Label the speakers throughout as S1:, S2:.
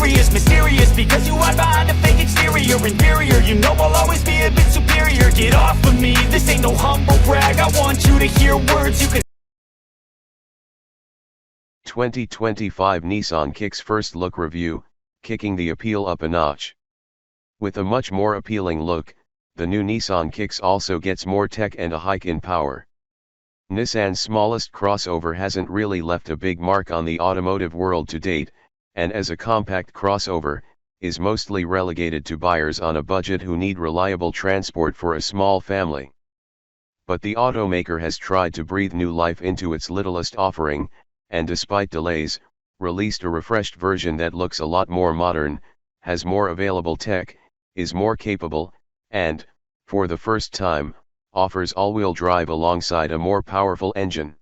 S1: serious, mysterious, because you hide behind a fake exterior. Inferior, you know I'll always be a bit superior. Get off of me, this ain't no humble brag. I want you to hear words you can.
S2: 2025 Nissan Kicks First Look Review, kicking the appeal up a notch. With a much more appealing look, the new Nissan Kicks also gets more tech and a hike in power. Nissan's smallest crossover hasn't really left a big mark on the automotive world to date, and as a compact crossover, is mostly relegated to buyers on a budget who need reliable transport for a small family. But the automaker has tried to breathe new life into its littlest offering, and despite delays, released a refreshed version that looks a lot more modern, has more available tech, is more capable, and, for the first time, offers all-wheel drive alongside a more powerful engine.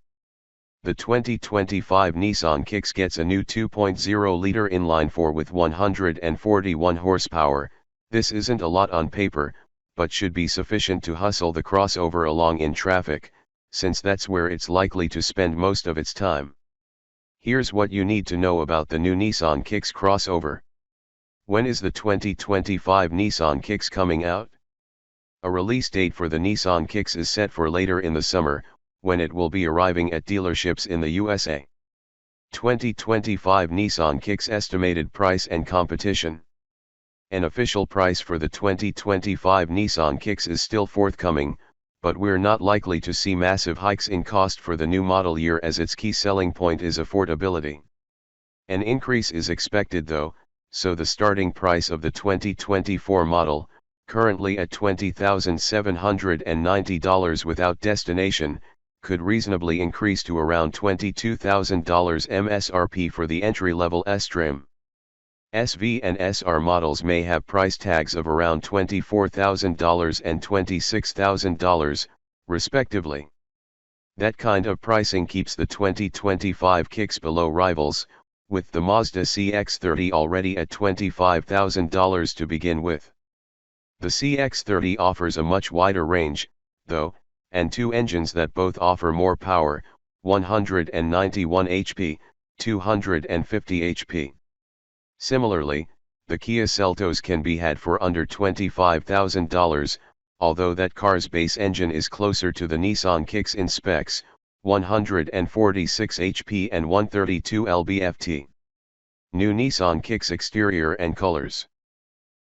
S2: The 2025 Nissan Kicks gets a new 2.0-liter inline-4 with 141 horsepower. This isn't a lot on paper, but should be sufficient to hustle the crossover along in traffic, since that's where it's likely to spend most of its time. Here's what you need to know about the new Nissan Kicks crossover. When is the 2025 Nissan Kicks coming out? A release date for the Nissan Kicks is set for later in the summer, when it will be arriving at dealerships in the USA. 2025 Nissan Kicks estimated price and competition. An official price for the 2025 Nissan Kicks is still forthcoming, but we're not likely to see massive hikes in cost for the new model year as its key selling point is affordability. An increase is expected though, so the starting price of the 2024 model, currently at $20,790 without destination, could reasonably increase to around $22,000 MSRP for the entry-level S-trim. SV and SR models may have price tags of around $24,000 and $26,000, respectively. That kind of pricing keeps the 2025 Kicks below rivals, with the Mazda CX-30 already at $25,000 to begin with. The CX-30 offers a much wider range, though, and two engines that both offer more power, 191 HP, 250 HP. Similarly, the Kia Seltos can be had for under $25,000, although that car's base engine is closer to the Nissan Kicks in specs, 146 HP and 132 lb-ft. New Nissan Kicks exterior and colors.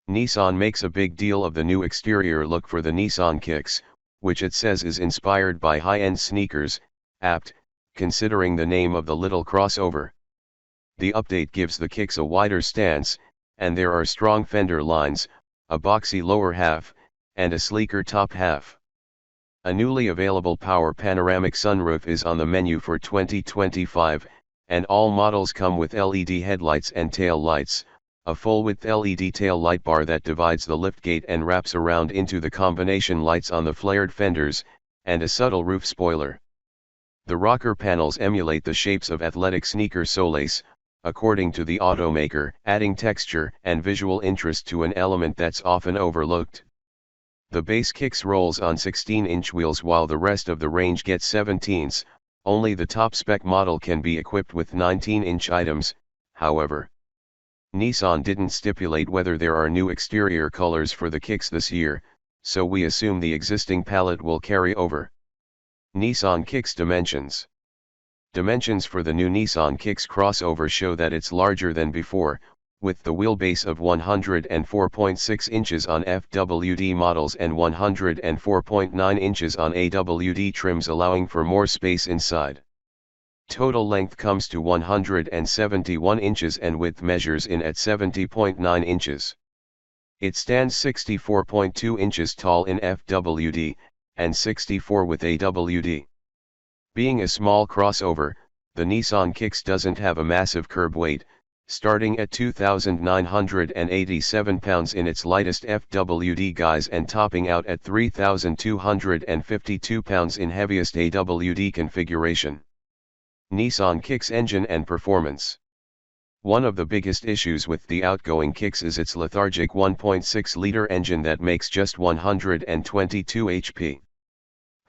S2: Nissan makes a big deal of the new exterior look for the Nissan Kicks, which it says is inspired by high-end sneakers, apt, considering the name of the little crossover. The update gives the Kicks a wider stance, and there are strong fender lines, a boxy lower half, and a sleeker top half. A newly available power panoramic sunroof is on the menu for 2025, and all models come with LED headlights and tail lights, a full-width LED tail light bar that divides the liftgate and wraps around into the combination lights on the flared fenders, and a subtle roof spoiler. The rocker panels emulate the shapes of athletic sneaker soles, according to the automaker, adding texture and visual interest to an element that's often overlooked. The base Kicks rolls on 16-inch wheels while the rest of the range gets 17s, only the top-spec model can be equipped with 19-inch items, however. Nissan didn't stipulate whether there are new exterior colors for the Kicks this year, so we assume the existing palette will carry over. Nissan Kicks dimensions. Dimensions for the new Nissan Kicks crossover show that it's larger than before, with the wheelbase of 104.6 inches on FWD models and 104.9 inches on AWD trims, allowing for more space inside. Total length comes to 171 inches and width measures in at 70.9 inches. It stands 64.2 inches tall in FWD, and 64 with AWD. Being a small crossover, the Nissan Kicks doesn't have a massive curb weight, starting at 2,987 pounds in its lightest FWD guise and topping out at 3,252 pounds in heaviest AWD configuration. Nissan Kicks engine and performance. One of the biggest issues with the outgoing Kicks is its lethargic 1.6-liter engine that makes just 122 HP.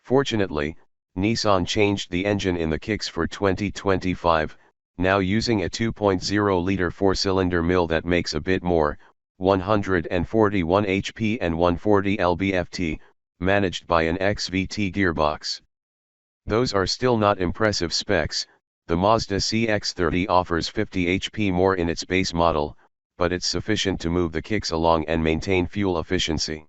S2: Fortunately, Nissan changed the engine in the Kicks for 2025, now using a 2.0-liter 4-cylinder mill that makes a bit more, 141 HP and 140 lb-ft, managed by an XVT gearbox. Those are still not impressive specs. The Mazda CX-30 offers 50 HP more in its base model, but it's sufficient to move the kicks along and maintain fuel efficiency.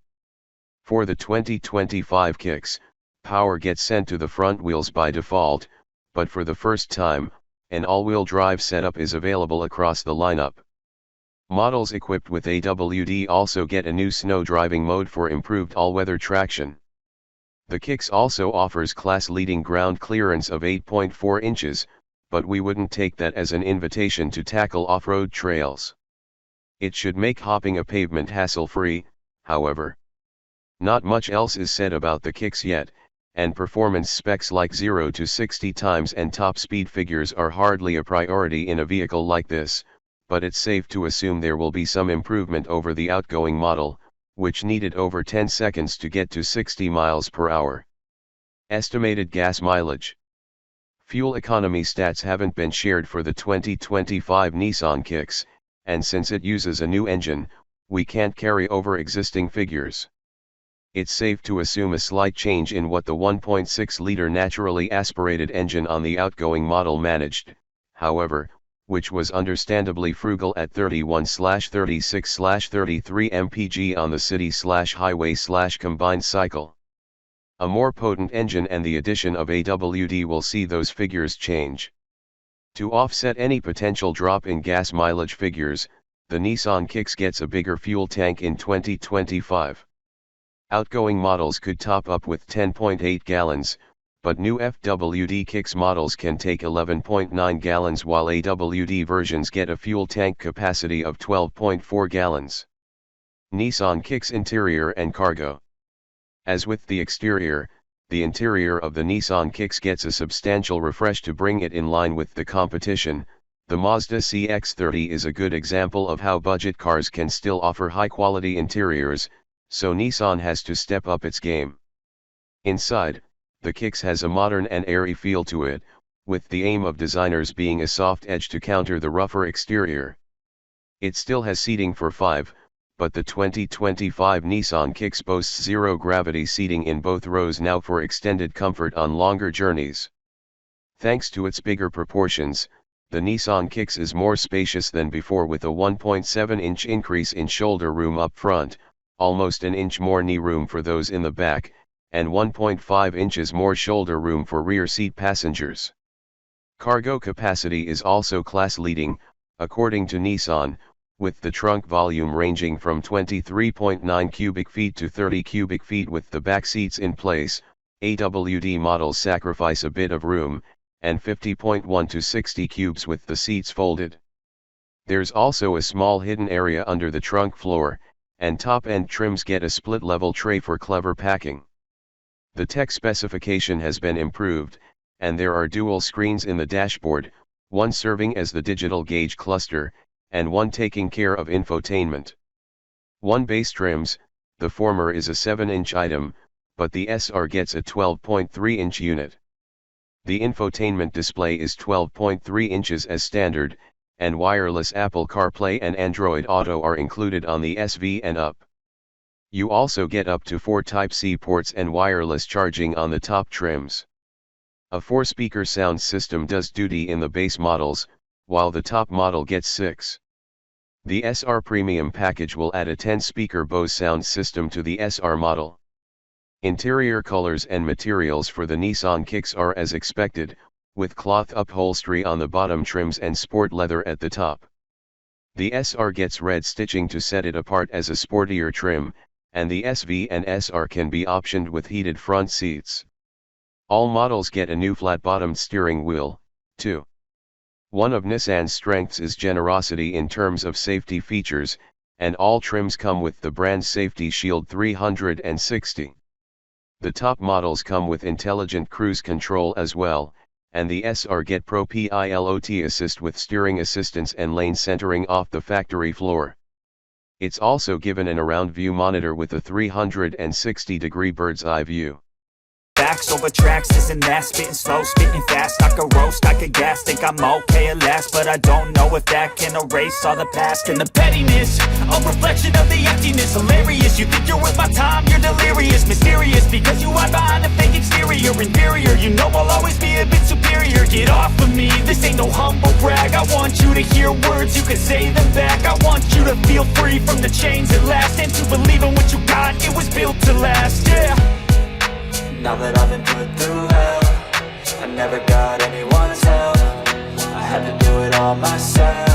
S2: For the 2025 kicks, power gets sent to the front wheels by default, but for the first time, an all-wheel drive setup is available across the lineup. Models equipped with AWD also get a new snow driving mode for improved all-weather traction. The Kicks also offers class-leading ground clearance of 8.4 inches, but we wouldn't take that as an invitation to tackle off-road trails. It should make hopping a pavement hassle-free, however. Not much else is said about the Kicks yet, and performance specs like 0 to 60 times and top speed figures are hardly a priority in a vehicle like this, but it's safe to assume there will be some improvement over the outgoing model, which needed over 10 seconds to get to 60 miles per hour. Estimated gas mileage. Fuel economy stats haven't been shared for the 2025 Nissan Kicks, and since it uses a new engine, we can't carry over existing figures. It's safe to assume a slight change in what the 1.6-liter naturally aspirated engine on the outgoing model managed, however, which was understandably frugal at 31/36/33 mpg on the city/highway/combined cycle. A more potent engine and the addition of AWD will see those figures change. To offset any potential drop in gas mileage figures, the Nissan Kicks gets a bigger fuel tank in 2025. Outgoing models could top up with 10.8 gallons, but new FWD Kicks models can take 11.9 gallons while AWD versions get a fuel tank capacity of 12.4 gallons. Nissan Kicks interior and cargo. As with the exterior, the interior of the Nissan Kicks gets a substantial refresh to bring it in line with the competition. The Mazda CX-30 is a good example of how budget cars can still offer high-quality interiors, so Nissan has to step up its game. Inside, the Kicks has a modern and airy feel to it, with the aim of designers being a soft edge to counter the rougher exterior. It still has seating for 5, but the 2025 Nissan Kicks boasts zero-gravity seating in both rows now for extended comfort on longer journeys. Thanks to its bigger proportions, the Nissan Kicks is more spacious than before with a 1.7-inch increase in shoulder room up front, almost an inch more knee room for those in the back, and 1.5 inches more shoulder room for rear seat passengers. Cargo capacity is also class-leading, according to Nissan, with the trunk volume ranging from 23.9 cubic feet to 30 cubic feet with the back seats in place. AWD models sacrifice a bit of room, and 50.1 to 60 cubes with the seats folded. There's also a small hidden area under the trunk floor, and top-end trims get a split-level tray for clever packing. The tech specification has been improved, and there are dual screens in the dashboard, one serving as the digital gauge cluster, and one taking care of infotainment. One base trims, the former is a 7-inch item, but the SR gets a 12.3-inch unit. The infotainment display is 12.3 inches as standard, and wireless Apple CarPlay and Android Auto are included on the SV and up. You also get up to 4 Type-C ports and wireless charging on the top trims. A 4-speaker sound system does duty in the base models, while the top model gets 6. The SR Premium package will add a 10-speaker Bose sound system to the SR model. Interior colors and materials for the Nissan Kicks are as expected, with cloth upholstery on the bottom trims and sport leather at the top. The SR gets red stitching to set it apart as a sportier trim, and the SV and SR can be optioned with heated front seats. All models get a new flat-bottomed steering wheel, too. One of Nissan's strengths is generosity in terms of safety features, and all trims come with the brand's Safety Shield 360. The top models come with intelligent cruise control as well, and the SR get Pro Pilot Assist with steering assistance and lane centering off the factory floor. It's also given an around view monitor with a 360-degree bird's eye view.
S1: facts over tracks, isn't that? Spitting slow, spitting fast, I could roast, I could gas. Think I'm okay at last, but I don't know if that can erase all the past. And the pettiness, a reflection of the emptiness. Hilarious, you think you're worth my time, you're delirious. Mysterious, because you hide behind a fake exterior. Inferior, you know I'll always be a bit superior. Get off of me, this ain't no humble brag. I want you to hear words, you can say them back. I want you to feel free from the chains at last, and to believe in what you got, it was built to last, yeah.
S3: Now that I've been put through hell, I never got anyone's help. I had to do it all myself.